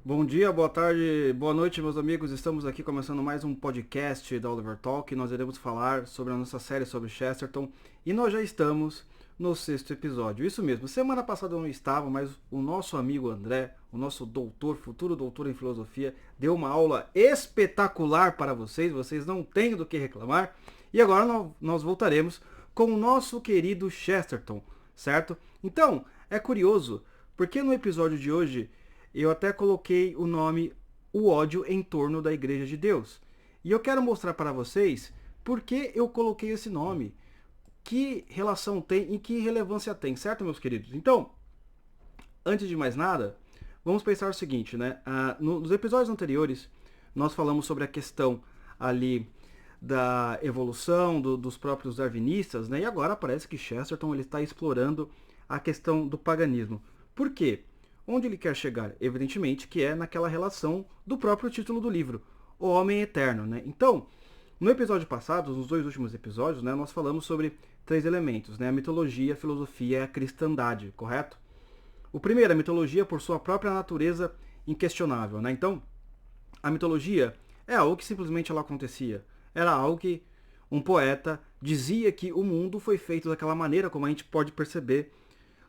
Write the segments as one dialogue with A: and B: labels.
A: Bom dia, boa tarde, boa noite, meus amigos. Estamos aqui começando mais um podcast da Oliver Talk. Nós iremos falar sobre a nossa série sobre Chesterton e nós já estamos no sexto episódio. Isso mesmo, semana passada eu não estava, mas o nosso amigo André, o nosso doutor, futuro doutor em filosofia, deu uma aula espetacular para vocês. Vocês não têm do que reclamar. E agora nós voltaremos com o nosso querido Chesterton, certo? Então, é curioso, porque no episódio de hoje eu até coloquei o nome O ódio em torno da Igreja de Deus. E eu quero mostrar para vocês por que eu coloquei esse nome, que relação tem e que relevância tem, certo, meus queridos? Então, antes de mais nada, vamos pensar o seguinte, né? Nos episódios anteriores, nós falamos sobre a questão ali da evolução dos próprios darwinistas, né? E agora parece que Chesterton ele está explorando a questão do paganismo. Por quê? Onde ele quer chegar? Evidentemente que é naquela relação do próprio título do livro, O Homem Eterno, né? Então, no episódio passado, nos dois últimos episódios, né, nós falamos sobre três elementos, né? A mitologia, a filosofia e a cristandade, correto? O primeiro, a mitologia por sua própria natureza inquestionável, né? Então, a mitologia é algo que simplesmente ela acontecia. Era algo que um poeta dizia que o mundo foi feito daquela maneira, como a gente pode perceber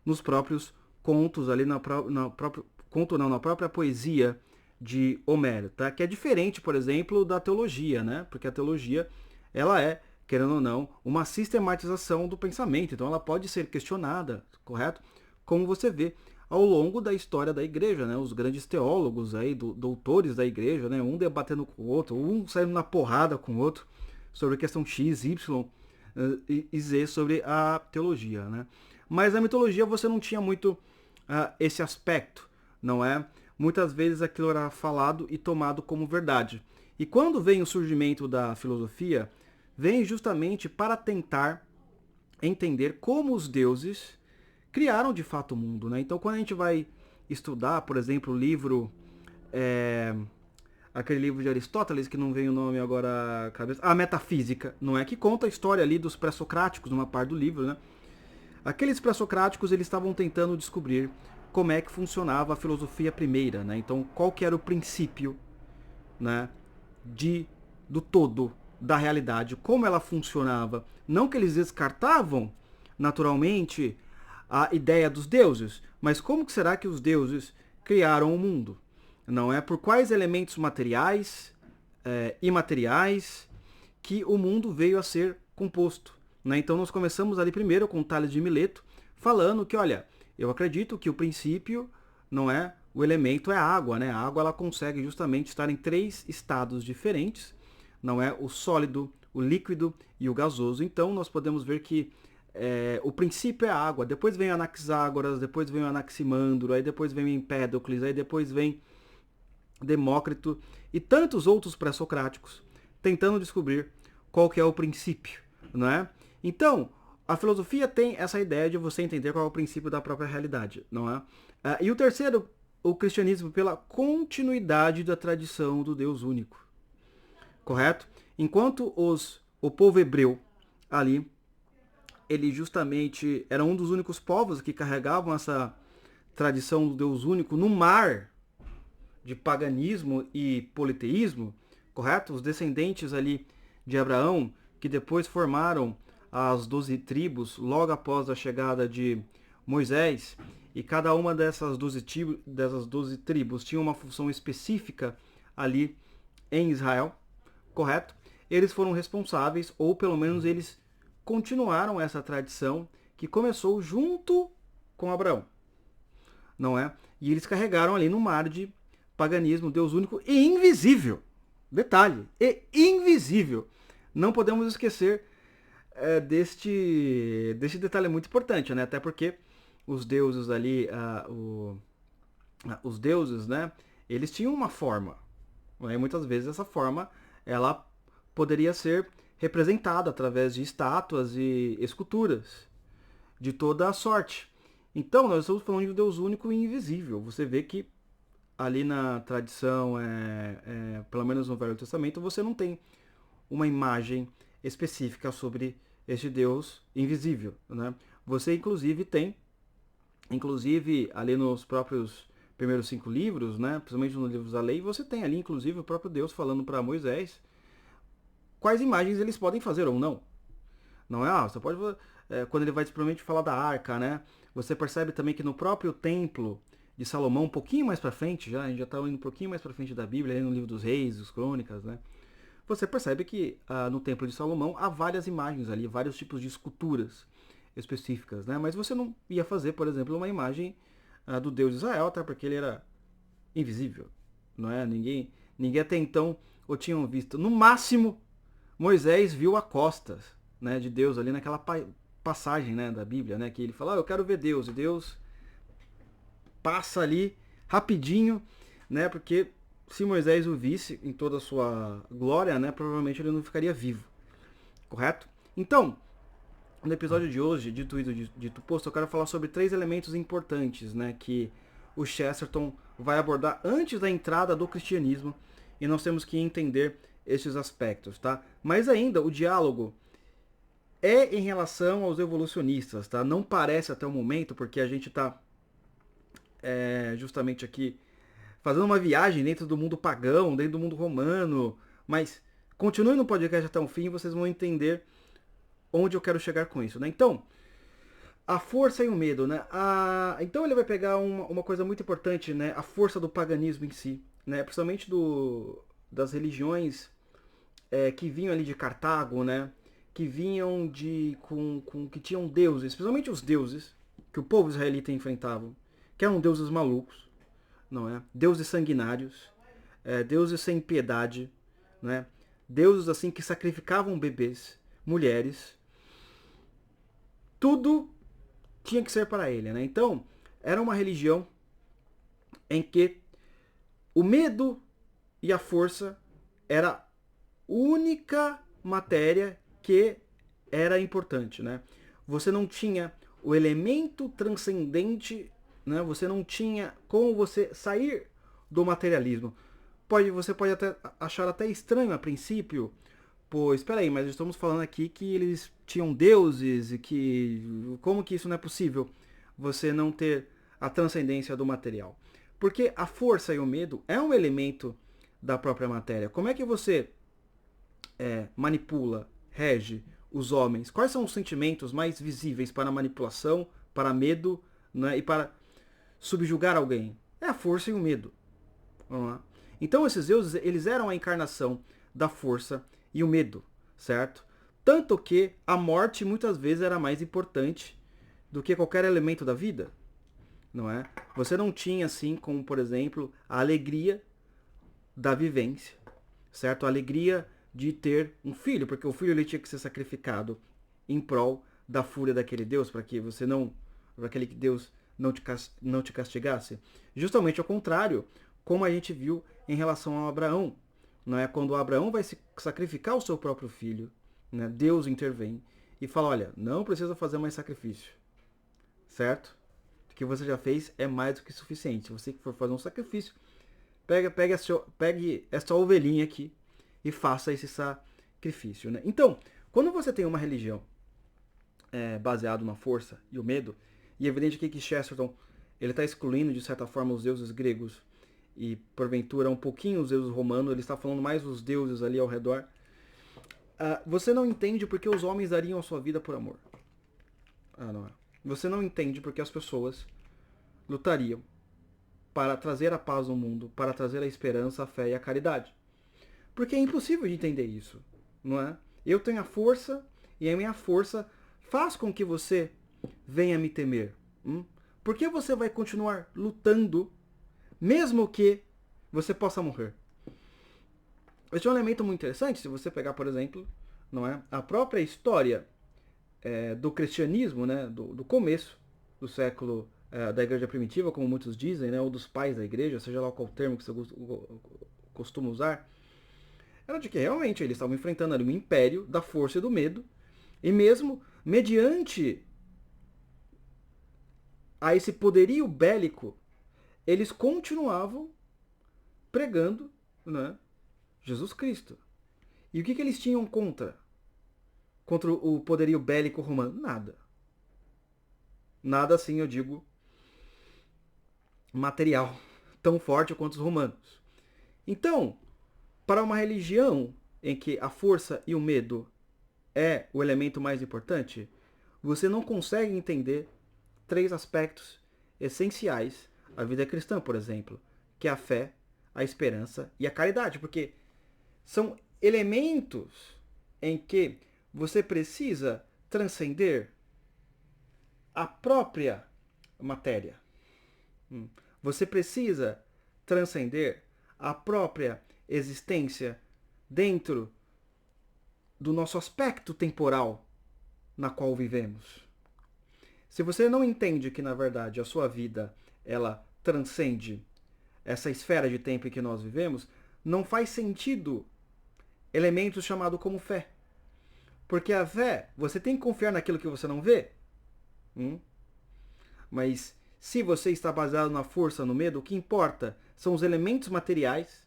A: nos próprios contos ali na própria poesia de Homero, tá? Que é diferente, por exemplo, da teologia, né? Porque a teologia ela é, querendo ou não, uma sistematização do pensamento, então ela pode ser questionada, correto? Como você vê ao longo da história da igreja, né? Os grandes teólogos aí, doutores da igreja, né? Um debatendo com o outro, um saindo na porrada com o outro sobre a questão X, Y e Z sobre a teologia, né? Mas na mitologia você não tinha muito esse aspecto, não é? Muitas vezes aquilo era falado e tomado como verdade. E quando vem o surgimento da filosofia, vem justamente para tentar entender como os deuses criaram de fato o mundo, né? Então quando a gente vai estudar, por exemplo, o livro é, aquele livro de Aristóteles, que não vem o nome agora à cabeça, a Metafísica, não é? Que conta a história ali dos pré-socráticos, numa parte do livro, né? Aqueles pré-socráticos, eles estavam tentando descobrir como é que funcionava a filosofia primeira, né? Então, qual que era o princípio, né, de do todo da realidade, como ela funcionava. Não que eles descartavam naturalmente a ideia dos deuses, mas como que será que os deuses criaram o mundo? Não é por quais elementos materiais, imateriais, que o mundo veio a ser composto. Né? Então nós começamos ali primeiro com Tales de Mileto, falando que, olha, eu acredito que o princípio não é o elemento é a água, né? A água ela consegue justamente estar em três estados diferentes, não é o sólido, o líquido e o gasoso. Então nós podemos ver que o princípio é a água, depois vem Anaxágoras, depois vem o Anaximandro, aí depois vem o Empédocles, aí depois vem Demócrito e tantos outros pré-socráticos tentando descobrir qual que é o princípio, não é? Então, a filosofia tem essa ideia de você entender qual é o princípio da própria realidade, não é? E o terceiro, o cristianismo pela continuidade da tradição do Deus único, correto? Enquanto o povo hebreu ali, ele justamente era um dos únicos povos que carregavam essa tradição do Deus único no mar de paganismo e politeísmo, correto? Os descendentes ali de Abraão, que depois formaram as 12 tribos logo após a chegada de Moisés, e cada uma dessas 12 tribos tinha uma função específica ali em Israel, correto? Eles foram responsáveis, ou pelo menos eles continuaram essa tradição que começou junto com Abraão, não é? E eles carregaram ali no mar de paganismo, Deus único e invisível. Detalhe, e invisível. Não podemos esquecer deste detalhe muito importante, né? Até porque os deuses ali, os deuses, né? Eles tinham uma forma. Né? E muitas vezes essa forma, ela poderia ser representada através de estátuas e esculturas de toda a sorte. Então, nós estamos falando de um Deus único e invisível. Você vê que ali na tradição, pelo menos no Velho Testamento, você não tem uma imagem específica sobre este Deus invisível. Né? Você, inclusive, tem, inclusive ali nos próprios primeiros 5 livros, né, principalmente nos livros da lei, você tem ali, inclusive, o próprio Deus falando para Moisés quais imagens eles podem fazer ou não. Não é? Você pode, quando ele vai provavelmente falar da arca, né, você percebe também que no próprio templo de Salomão, um pouquinho mais para frente, a gente já está indo um pouquinho mais para frente da Bíblia, ali no livro dos Reis, dos Crônicas, né, você percebe que no templo de Salomão há várias imagens ali, vários tipos de esculturas específicas, né, mas você não ia fazer, por exemplo, uma imagem do Deus de Israel, até porque ele era invisível, não é? Ninguém até então o tinham visto. No máximo, Moisés viu a costas, né, de Deus ali naquela passagem, né, da Bíblia, né, que ele fala, eu quero ver Deus, e Deus passa ali rapidinho, né, porque se Moisés o visse em toda a sua glória, né, provavelmente ele não ficaria vivo, correto? Então, no episódio de hoje, dito isso, dito posto, eu quero falar sobre 3 elementos importantes, né, que o Chesterton vai abordar antes da entrada do cristianismo, e nós temos que entender esses aspectos, tá? Mas ainda, o diálogo é em relação aos evolucionistas, tá? Não parece até o momento, porque a gente está justamente aqui fazendo uma viagem dentro do mundo pagão, dentro do mundo romano, mas continue no podcast até o fim e vocês vão entender onde eu quero chegar com isso, né? Então, a força e o medo, né? Então ele vai pegar uma coisa muito importante, né? A força do paganismo em si, né? Principalmente das religiões que vinham ali de Cartago, né? Que vinham que tinham deuses, principalmente os deuses que o povo israelita enfrentavam, que eram deuses malucos, não é? Deuses sanguinários, deuses sem piedade, né? Deuses assim que sacrificavam bebês, mulheres, tudo tinha que ser para ele, né? Então, era uma religião em que o medo e a força era a única matéria que era importante, né? Você não tinha o elemento transcendente, né? Você não tinha como você sair do materialismo. Você pode até achar até estranho a princípio, pois, espera aí, mas estamos falando aqui que eles tinham deuses e que como que isso não é possível? Você não ter a transcendência do material. Porque a força e o medo é um elemento da própria matéria. Como é que você manipula, rege os homens? Quais são os sentimentos mais visíveis para manipulação, para medo, né, e para subjugar alguém? É a força e o medo. Vamos lá. Então esses deuses, eles eram a encarnação da força e o medo, certo? Tanto que a morte muitas vezes era mais importante do que qualquer elemento da vida, não é? Você não tinha assim como, por exemplo, a alegria da vivência, certo? A alegria de ter um filho, porque o filho ele tinha que ser sacrificado em prol da fúria daquele Deus, para que aquele Deus não te castigasse. Justamente ao contrário, como a gente viu em relação a Abraão, não é? Quando Abraão vai se sacrificar o seu próprio filho, né? Deus intervém e fala, olha, não precisa fazer mais sacrifício, certo? O que você já fez é mais do que suficiente. Se você for fazer um sacrifício, pegue essa ovelhinha aqui e faça esse sacrifício, né? Então, quando você tem uma religião baseada na força e o medo, e é evidente aqui que Chesterton ele está excluindo de certa forma os deuses gregos e porventura um pouquinho os deuses romanos, ele está falando mais dos deuses ali ao redor. Você não entende porque os homens dariam a sua vida por amor. Não é. Você não entende porque as pessoas lutariam para trazer a paz no mundo, para trazer a esperança, a fé e a caridade. Porque é impossível de entender isso, não é? Eu tenho a força e a minha força faz com que você venha me temer. Por que você vai continuar lutando mesmo que você possa morrer? Esse é um elemento muito interessante, se você pegar, por exemplo, não é, a própria história do cristianismo, né, do começo do século da igreja primitiva, como muitos dizem, né, ou dos pais da igreja, seja lá qual termo que você costuma usar, era de que realmente eles estavam enfrentando ali um império da força e do medo, e mesmo mediante a esse poderio bélico, eles continuavam pregando, né, Jesus Cristo. E o que eles tinham contra o poderio bélico romano? Nada. Nada assim, eu digo, material. tão forte quanto os romanos. Então, para uma religião em que a força e o medo é o elemento mais importante, você não consegue entender 3 aspectos essenciais à vida cristã, por exemplo, que é a fé, a esperança e a caridade, porque são elementos em que você precisa transcender a própria matéria. Você precisa transcender a própria existência dentro do nosso aspecto temporal na qual vivemos. Se você não entende que, na verdade, a sua vida ela transcende essa esfera de tempo em que nós vivemos, não faz sentido elementos chamados como fé. Porque a fé, você tem que confiar naquilo que você não vê. Mas se você está baseado na força, no medo, o que importa são os elementos materiais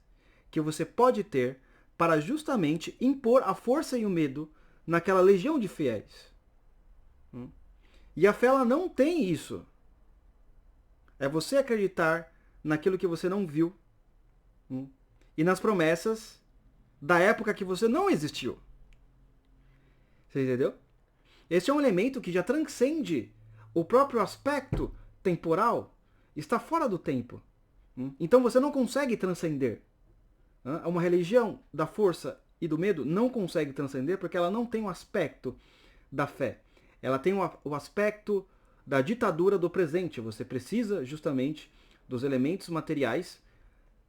A: que você pode ter para justamente impor a força e o medo naquela legião de fiéis. E a fé ela não tem isso. É você acreditar naquilo que você não viu e nas promessas da época que você não existiu. Você entendeu? Esse é um elemento que já transcende o próprio aspecto temporal, está fora do tempo. Então você não consegue transcender. Uma religião da força e do medo não consegue transcender porque ela não tem o aspecto da fé. Ela tem o aspecto da ditadura do presente. Você precisa justamente dos elementos materiais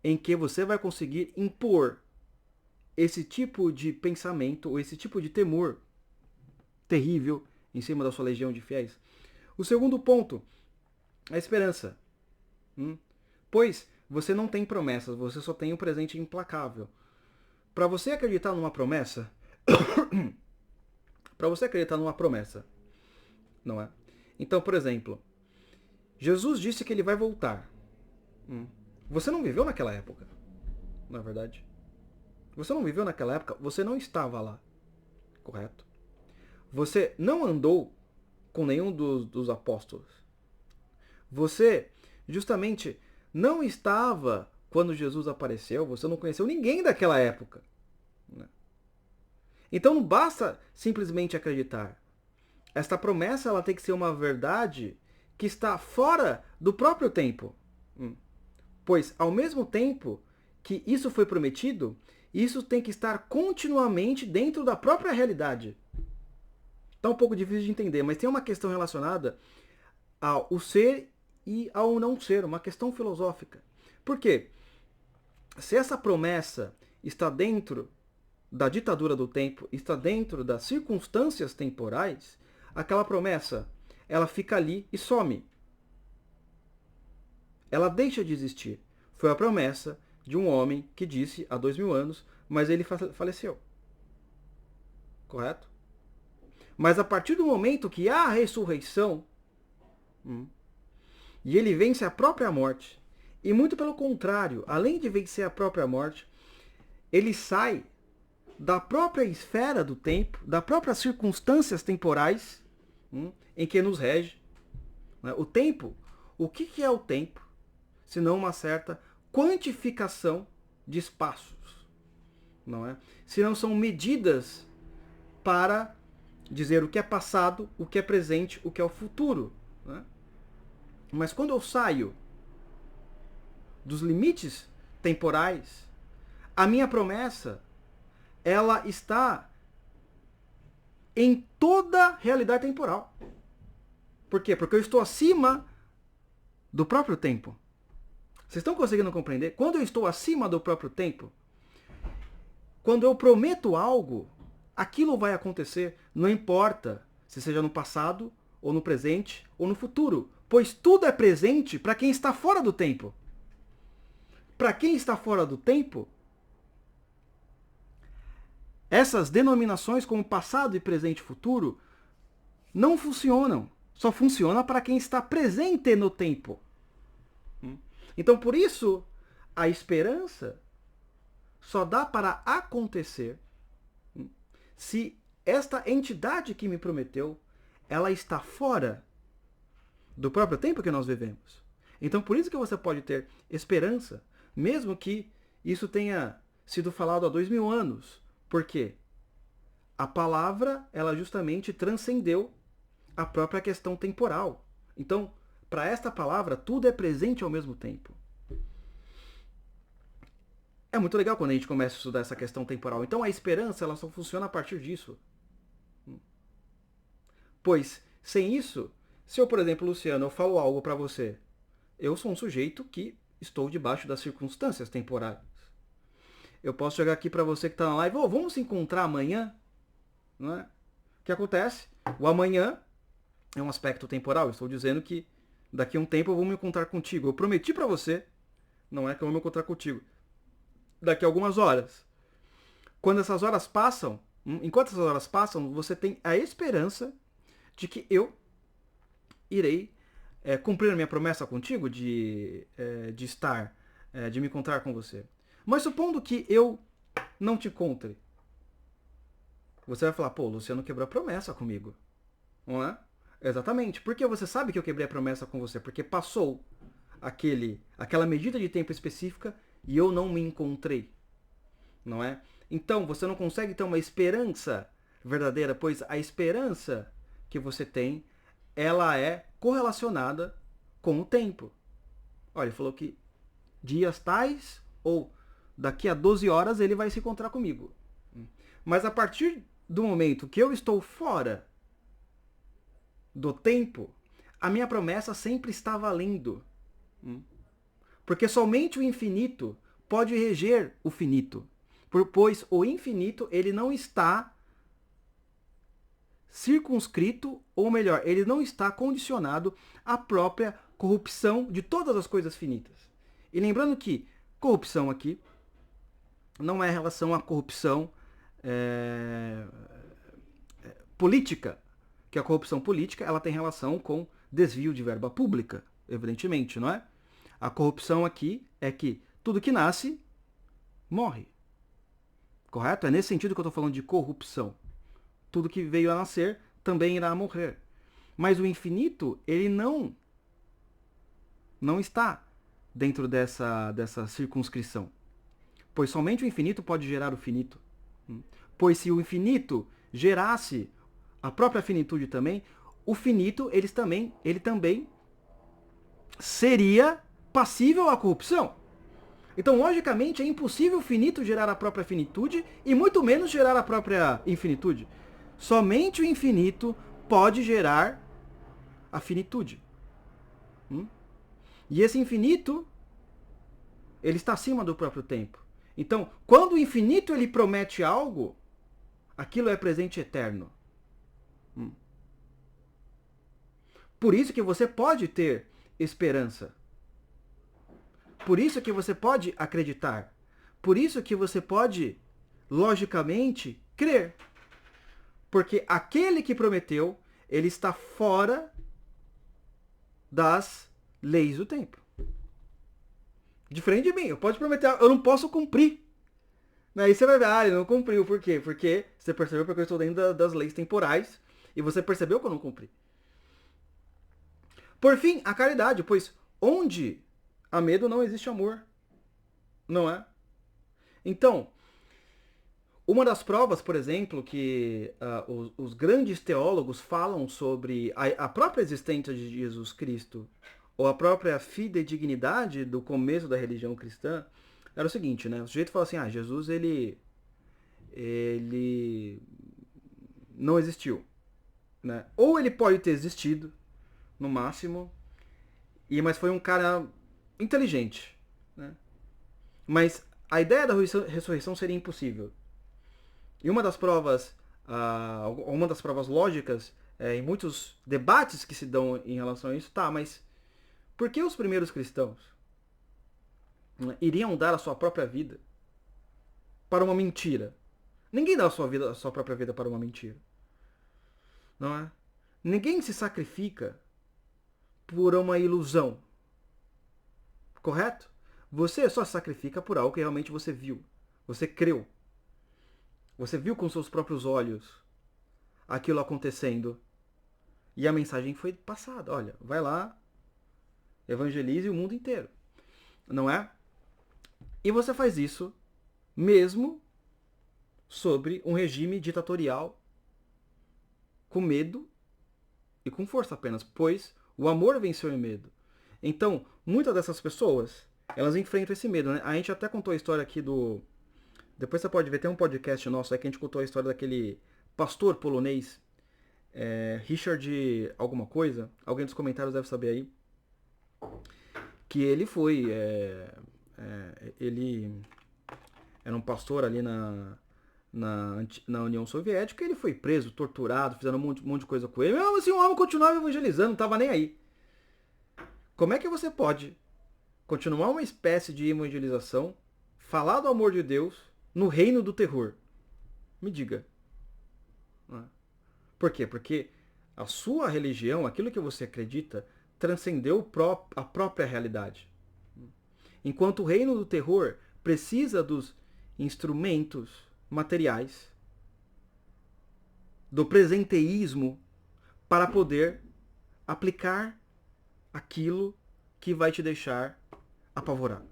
A: em que você vai conseguir impor esse tipo de pensamento ou esse tipo de temor terrível em cima da sua legião de fiéis. O segundo ponto, a esperança. Pois você não tem promessas, você só tem um presente implacável. Para você acreditar numa promessa, não é? Então, por exemplo, Jesus disse que ele vai voltar. Você não viveu naquela época, na verdade. Você não viveu naquela época, você não estava lá, correto? Você não andou com nenhum dos apóstolos. Você, justamente, não estava quando Jesus apareceu, você não conheceu ninguém daquela época. Então não basta simplesmente acreditar. Esta promessa ela tem que ser uma verdade que está fora do próprio tempo. Pois, ao mesmo tempo que isso foi prometido, isso tem que estar continuamente dentro da própria realidade. Está um pouco difícil de entender, mas tem uma questão relacionada ao ser e ao não ser, uma questão filosófica. Por quê? Se essa promessa está dentro da ditadura do tempo, está dentro das circunstâncias temporais, aquela promessa, ela fica ali e some. Ela deixa de existir. Foi a promessa de um homem que disse há 2000 anos, mas ele faleceu. Correto? Mas a partir do momento que há a ressurreição, e ele vence a própria morte, e muito pelo contrário, além de vencer a própria morte, ele sai da própria esfera do tempo, das próprias circunstâncias temporais em que nos rege. O tempo, o que é o tempo? Senão uma certa quantificação de espaços. Não é? Senão são medidas para dizer o que é passado, o que é presente, o que é o futuro. Né? Mas quando eu saio dos limites temporais, a minha promessa, ela está em toda a realidade temporal. Por quê? Porque eu estou acima do próprio tempo. Vocês estão conseguindo compreender? Quando eu estou acima do próprio tempo, quando eu prometo algo, aquilo vai acontecer, não importa se seja no passado, ou no presente, ou no futuro. Pois tudo é presente para quem está fora do tempo. Para quem está fora do tempo, essas denominações como passado e presente e futuro não funcionam. Só funciona para quem está presente no tempo. Então, por isso, a esperança só dá para acontecer se esta entidade que me prometeu, ela está fora do próprio tempo que nós vivemos. Então por isso que você pode ter esperança, mesmo que isso tenha sido falado há 2000 anos. Por quê? A palavra, ela justamente transcendeu a própria questão temporal. Então, para esta palavra, tudo é presente ao mesmo tempo. É muito legal quando a gente começa a estudar essa questão temporal. Então a esperança, ela só funciona a partir disso. Pois, sem isso, se eu, por exemplo, Luciano, eu falo algo para você, eu sou um sujeito que estou debaixo das circunstâncias temporais. Eu posso chegar aqui para você que está na live, vamos se encontrar amanhã? Não é? O que acontece? O amanhã é um aspecto temporal. Eu estou dizendo que daqui a um tempo eu vou me encontrar contigo. Eu prometi para você, não é que eu vou me encontrar contigo. Daqui a algumas horas. Quando essas horas passam, enquanto essas horas passam, você tem a esperança de que eu irei cumprir a minha promessa contigo de estar, de me encontrar com você. Mas supondo que eu não te encontre, você vai falar, pô, o Luciano quebrou a promessa comigo. Não é? Exatamente. Porque você sabe que eu quebrei a promessa com você? Porque passou aquela medida de tempo específica e eu não me encontrei. Não é? Então, você não consegue ter uma esperança verdadeira, pois a esperança que você tem, ela é correlacionada com o tempo. Olha, ele falou que dias tais ou daqui a 12 horas ele vai se encontrar comigo. Mas a partir do momento que eu estou fora do tempo, a minha promessa sempre está valendo. Porque somente o infinito pode reger o finito. Pois o infinito, ele não está circunscrito, ou melhor, ele não está condicionado à própria corrupção de todas as coisas finitas. E lembrando que corrupção aqui não é em relação à corrupção política, que a corrupção política ela tem relação com desvio de verba pública, evidentemente, não é? A corrupção aqui é que tudo que nasce morre. Correto? É nesse sentido que eu estou falando de corrupção. Tudo que veio a nascer também irá morrer. Mas o infinito, ele não está dentro dessa circunscrição. Pois somente o infinito pode gerar o finito. Pois se o infinito gerasse a própria finitude também, o finito ele também seria passível à corrupção. Então, logicamente, é impossível o finito gerar a própria finitude e muito menos gerar a própria infinitude. Somente o infinito pode gerar a finitude. E esse infinito, ele está acima do próprio tempo. Então, quando o infinito ele promete algo, aquilo é presente eterno. Por isso que você pode ter esperança. Por isso que você pode acreditar. Por isso que você pode, logicamente, crer. Porque aquele que prometeu, ele está fora das leis do tempo. Diferente de mim, eu posso prometer, eu não posso cumprir. Aí você vai ver, ele não cumpriu. Por quê? Porque você percebeu porque eu estou dentro das leis temporais e você percebeu que eu não cumpri. Por fim, a caridade, pois onde há medo não existe amor. Não é? Então, uma das provas, por exemplo, que os grandes teólogos falam sobre a própria existência de Jesus Cristo, ou a própria fidedignidade do começo da religião cristã, era o seguinte, né? O sujeito fala assim, Jesus, ele não existiu. Né? Ou ele pode ter existido, no máximo, mas foi um cara inteligente. Né? Mas a ideia da ressurreição seria impossível. E uma das provas lógicas, em muitos debates que se dão em relação a isso, mas por que os primeiros cristãos iriam dar a sua própria vida para uma mentira? Ninguém dá a sua própria vida para uma mentira. Não é? Ninguém se sacrifica por uma ilusão. Correto? Você só se sacrifica por algo que realmente você viu. Você creu. Você viu com seus próprios olhos aquilo acontecendo. E a mensagem foi passada. Olha, vai lá, evangelize o mundo inteiro, não é? E você faz isso mesmo sobre um regime ditatorial com medo e com força apenas, pois o amor venceu o medo. Então, muitas dessas pessoas, elas enfrentam esse medo, né? A gente até contou a história aqui do... Depois você pode ver, tem um podcast nosso aí que a gente contou a história daquele pastor polonês, Richard alguma coisa, alguém dos comentários deve saber aí, que ele foi, ele era um pastor ali na União Soviética, ele foi preso, torturado, fizeram um monte de coisa com ele, mas assim, o homem continuava evangelizando, não tava nem aí. Como é que você pode continuar uma espécie de evangelização, falar do amor de Deus no reino do terror? Me diga. Por quê? Porque a sua religião, aquilo que você acredita, transcendeu a própria realidade. Enquanto o reino do terror precisa dos instrumentos materiais, do presenteísmo, para poder aplicar aquilo que vai te deixar apavorado.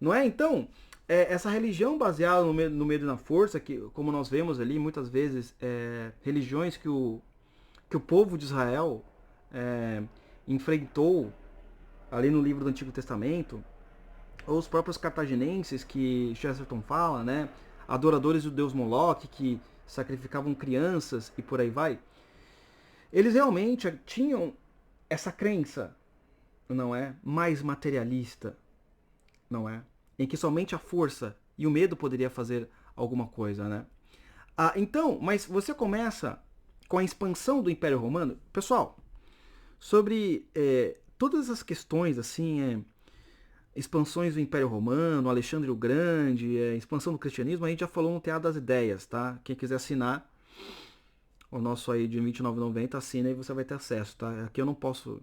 A: Não é? Então, essa religião baseada no medo e na força, que, como nós vemos ali, muitas vezes, religiões que o povo de Israel enfrentou ali no livro do Antigo Testamento, ou os próprios cartaginenses que Chesterton fala, né? Adoradores do deus Moloch, que sacrificavam crianças e por aí vai. Eles realmente tinham essa crença, não é? Mais materialista, não é? Em que somente a força e o medo poderia fazer alguma coisa, né? Então, mas você começa com a expansão do Império Romano. Pessoal, sobre todas as questões, assim, expansões do Império Romano, Alexandre o Grande, expansão do cristianismo, a gente já falou no Teatro das Ideias, tá? Quem quiser assinar o nosso aí de R$ 29,90, assina e você vai ter acesso, tá? Aqui eu não posso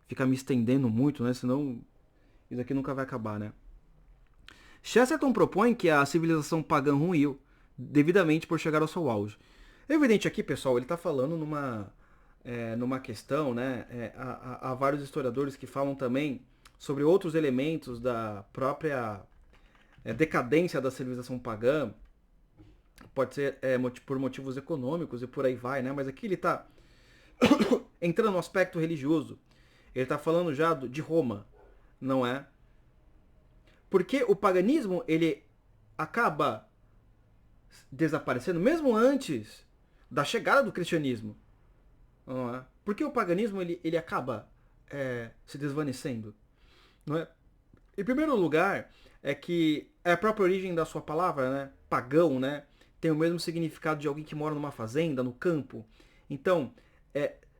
A: ficar me estendendo muito, né? Senão isso aqui nunca vai acabar, né? Chesterton propõe que a civilização pagã ruiu devidamente por chegar ao seu auge. É evidente aqui, pessoal, ele está falando numa questão, né? Há vários historiadores que falam também sobre outros elementos da própria decadência da civilização pagã. Pode ser por motivos econômicos e por aí vai, né? Mas aqui ele está entrando no aspecto religioso. Ele está falando já de Roma, não é? Porque o paganismo, ele acaba desaparecendo mesmo antes da chegada do cristianismo. Não é? Porque o paganismo, ele acaba se desvanecendo. Não é? Em primeiro lugar, é que a própria origem da sua palavra, né? Pagão, né? Tem o mesmo significado de alguém que mora numa fazenda, no campo. Então,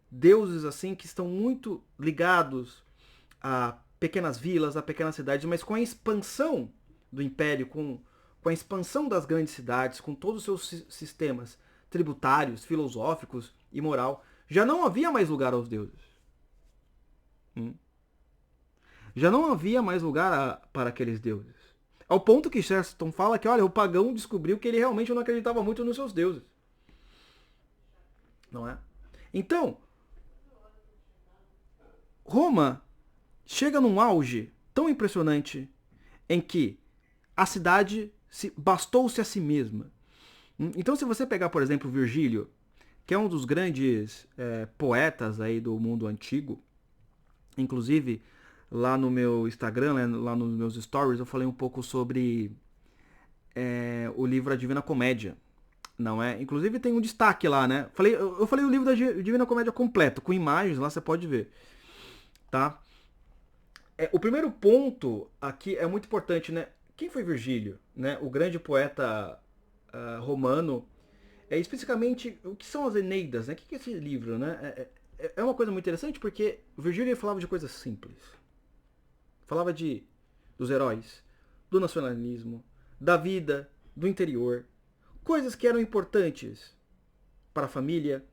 A: deuses assim que estão muito ligados a pequenas vilas, a pequenas cidades, mas com a expansão do império, com a expansão das grandes cidades, com todos os seus sistemas tributários, filosóficos e moral, já não havia mais lugar aos deuses. Já não havia mais lugar para aqueles deuses. Ao ponto que Chesterton fala que, olha, o pagão descobriu que ele realmente não acreditava muito nos seus deuses. Não é? Então, Roma chega num auge tão impressionante em que a cidade bastou-se a si mesma. Então, se você pegar, por exemplo, Virgílio, que é um dos grandes poetas aí do mundo antigo, inclusive lá no meu Instagram, lá nos meus stories, eu falei um pouco sobre o livro A Divina Comédia, não é? Inclusive tem um destaque lá, né? Eu falei o livro da Divina Comédia completo, com imagens, lá você pode ver, tá? O primeiro ponto aqui é muito importante, né? Quem foi Virgílio, né? O grande poeta romano. Especificamente, o que são as Eneidas, né? O que é esse livro, né? É uma coisa muito interessante porque Virgílio falava de coisas simples. Falava dos heróis, do nacionalismo, da vida, do interior. Coisas que eram importantes para a família,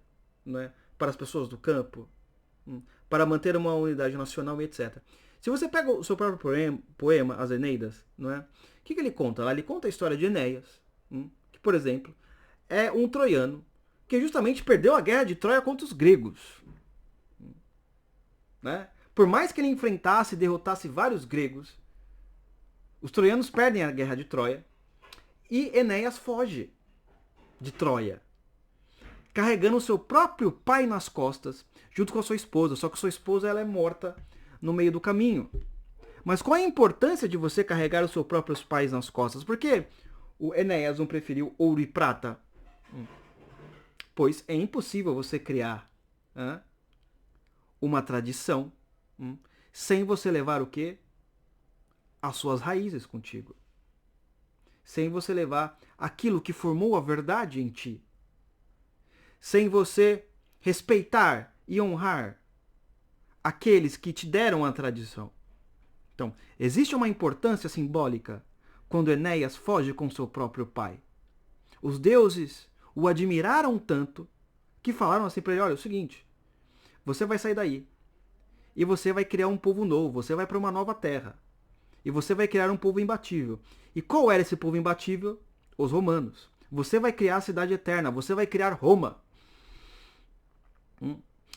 A: né? Para as pessoas do campo, para manter uma unidade nacional e etc. Se você pega o seu próprio poema As Eneidas, não é? O que ele conta? Ele conta a história de Enéas, que, por exemplo, é um troiano que justamente perdeu a guerra de Troia contra os gregos. Né? Por mais que ele enfrentasse e derrotasse vários gregos, os troianos perdem a guerra de Troia e Enéas foge de Troia, carregando o seu próprio pai nas costas, junto com a sua esposa. Só que sua esposa ela é morta no meio do caminho. Mas qual a importância de você carregar os seus próprios pais nas costas? Por que o Enéas não preferiu ouro e prata? Pois é impossível você criar uma tradição sem você levar o quê? As suas raízes contigo. Sem você levar aquilo que formou a verdade em ti. Sem você respeitar e honrar aqueles que te deram a tradição. Então, existe uma importância simbólica quando Enéas foge com seu próprio pai. Os deuses o admiraram tanto que falaram assim para ele, olha, é o seguinte, você vai sair daí e você vai criar um povo novo, você vai para uma nova terra e você vai criar um povo imbatível. E qual era esse povo imbatível? Os romanos. Você vai criar a cidade eterna, você vai criar Roma.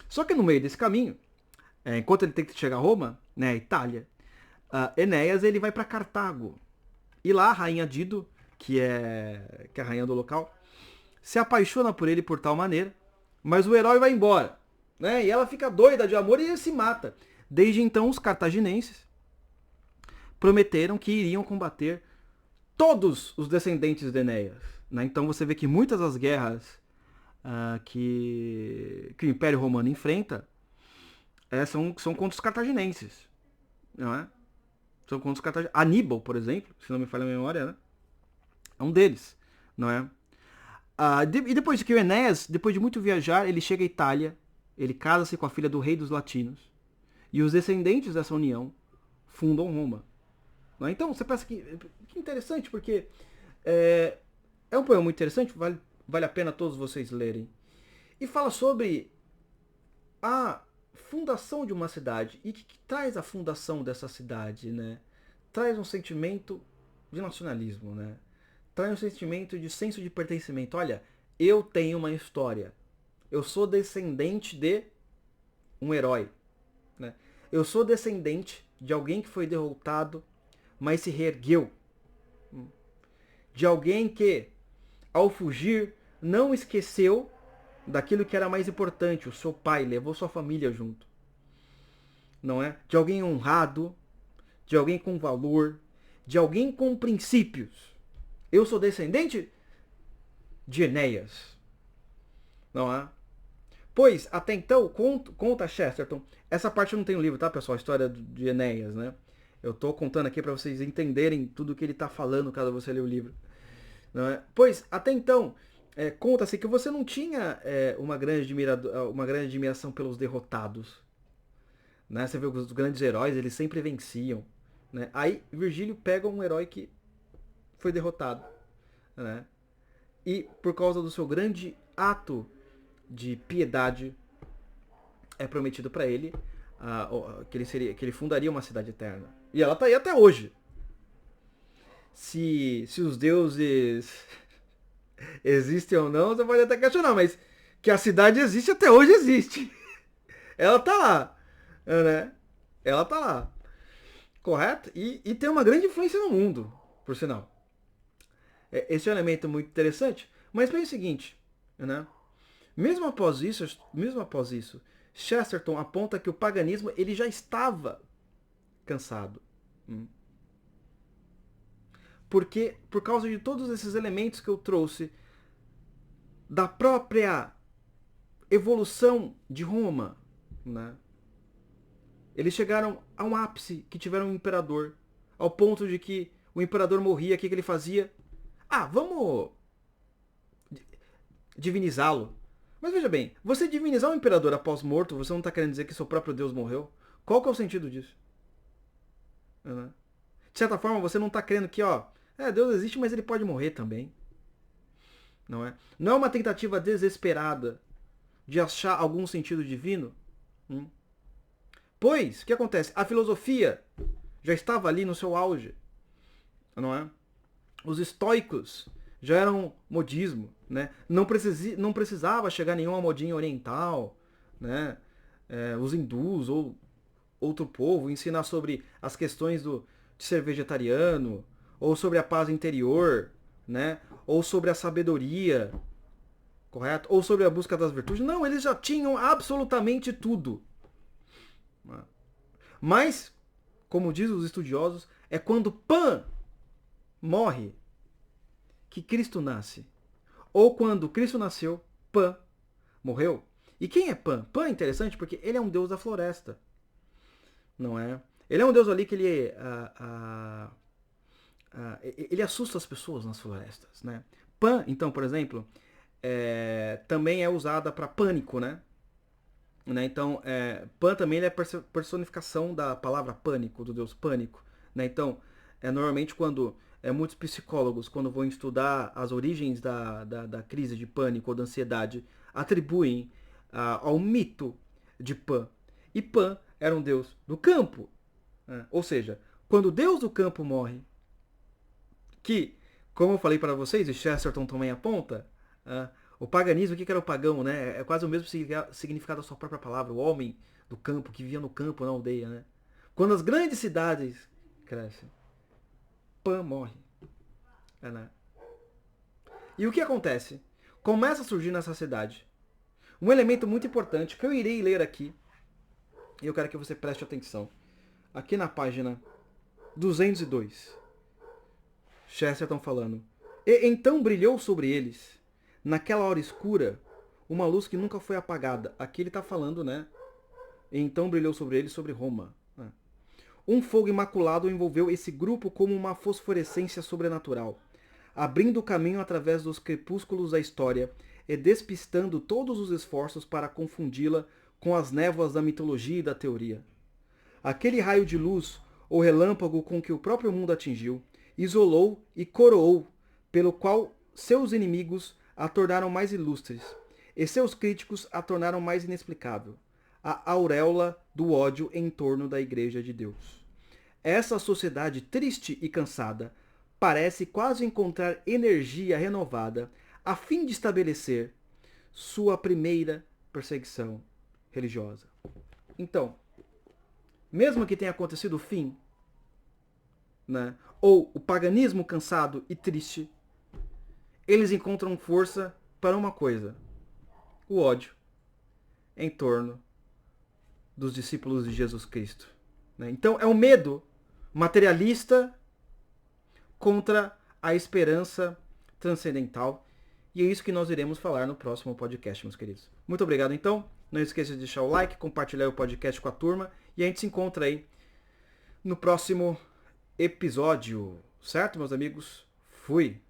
A: Só que no meio desse caminho, enquanto ele tem que chegar a Roma, né, Itália, Enéas ele vai para Cartago. E lá a rainha Dido, que é a rainha do local, se apaixona por ele por tal maneira, mas o herói vai embora, né? E ela fica doida de amor e ele se mata. Desde então os cartaginenses prometeram que iriam combater todos os descendentes de Enéas, né? Então você vê que muitas das guerras que o Império Romano enfrenta são contra os cartaginenses, não é? São contra os cartaginenses. Aníbal, por exemplo, se não me falha a memória, né? É um deles, não é? E depois que o Enéas, depois de muito viajar, ele chega à Itália, ele casa-se com a filha do rei dos latinos, e os descendentes dessa união fundam Roma. Não é? Então, você pensa que interessante, porque é um poema muito interessante, vale a pena todos vocês lerem. E fala sobre a fundação de uma cidade. E o que traz a fundação dessa cidade, né? Traz um sentimento de nacionalismo, né? Traz um sentimento de senso de pertencimento. Olha, eu tenho uma história. Eu sou descendente de um herói, né? Eu sou descendente de alguém que foi derrotado, mas se reergueu. De alguém que, ao fugir, não esqueceu daquilo que era mais importante, o seu pai, levou sua família junto. Não é? De alguém honrado, de alguém com valor, de alguém com princípios. Eu sou descendente de Enéas. Não é? Pois, até então, conta Chesterton, essa parte eu não tem no livro, tá, pessoal? A história de Enéas, né? Eu tô contando aqui para vocês entenderem tudo o que ele tá falando, caso você ler o livro. Não é? Pois, até então, conta-se que você não tinha uma grande admiração pelos derrotados. Né? Você vê que os grandes heróis, eles sempre venciam. Né? Aí, Virgílio pega um herói que foi derrotado. Né? E, por causa do seu grande ato de piedade, é prometido para ele que ele fundaria uma cidade eterna. E ela tá aí até hoje. Se os deuses existem ou não, você pode até questionar, mas que a cidade existe até hoje existe. Ela tá lá, né? Ela tá lá. Correto? E tem uma grande influência no mundo, por sinal. Esse é um elemento muito interessante. Mas pense o seguinte, né? Mesmo após isso, Chesterton aponta que o paganismo ele já estava cansado. Porque, por causa de todos esses elementos que eu trouxe, da própria evolução de Roma, né? Eles chegaram a um ápice que tiveram um imperador, ao ponto de que o imperador morria, o que ele fazia? Vamos divinizá-lo. Mas veja bem, você divinizar um imperador após morto, você não está querendo dizer que seu próprio Deus morreu? Qual que é o sentido disso? De certa forma, você não está crendo que, Deus existe, mas ele pode morrer também. Não é? Não é uma tentativa desesperada de achar algum sentido divino? Pois, o que acontece? A filosofia já estava ali no seu auge. Não é? Os estoicos já eram modismo, né? Não precisava chegar nenhuma modinha oriental, né? Os hindus ou outro povo, ensinar sobre as questões de ser vegetariano, ou sobre a paz interior, né? Ou sobre a sabedoria, correto? Ou sobre a busca das virtudes. Não, eles já tinham absolutamente tudo. Mas, como dizem os estudiosos, é quando Pan morre que Cristo nasce. Ou quando Cristo nasceu, Pan morreu. E quem é Pan? Pan é interessante porque ele é um deus da floresta. Não é? Ele é um deus ali que ele assusta as pessoas nas florestas, né? Pan, então, por exemplo, também é usada para pânico, né? Então, Pan também ele é personificação da palavra pânico, do deus pânico. Né? Então, normalmente quando muitos psicólogos, quando vão estudar as origens da crise de pânico ou da ansiedade, atribuem ao mito de Pan. E Pan era um deus do campo. Né? Ou seja, quando o deus do campo morre, que, como eu falei para vocês, e Chesterton também aponta, o paganismo, o que era o pagão, né? É quase o mesmo significado da sua própria palavra, o homem do campo, que vivia no campo, na aldeia, né? Quando as grandes cidades crescem, Pan morre. Né? E o que acontece? Começa a surgir nessa cidade um elemento muito importante que eu irei ler aqui, e eu quero que você preste atenção. Aqui na página 202, Chesterton falando: E então brilhou sobre eles, naquela hora escura, uma luz que nunca foi apagada. Aqui ele está falando, né? E então brilhou sobre eles, sobre Roma. Né? Um fogo imaculado envolveu esse grupo como uma fosforescência sobrenatural, abrindo o caminho através dos crepúsculos da história e despistando todos os esforços para confundi-la com as névoas da mitologia e da teoria. Aquele raio de luz, ou relâmpago com que o próprio mundo atingiu, isolou e coroou, pelo qual seus inimigos a tornaram mais ilustres, e seus críticos a tornaram mais inexplicável, a auréola do ódio em torno da Igreja de Deus. Essa sociedade triste e cansada parece quase encontrar energia renovada a fim de estabelecer sua primeira perseguição religiosa. Então, mesmo que tenha acontecido o fim, né, ou o paganismo cansado e triste, eles encontram força para uma coisa: o ódio em torno dos discípulos de Jesus Cristo. Né? Então é o medo materialista contra a esperança transcendental. E é isso que nós iremos falar no próximo podcast, meus queridos. Muito obrigado, então. Não esqueça de deixar o like, compartilhar o podcast com a turma. E a gente se encontra aí no próximo episódio. Certo, meus amigos? Fui!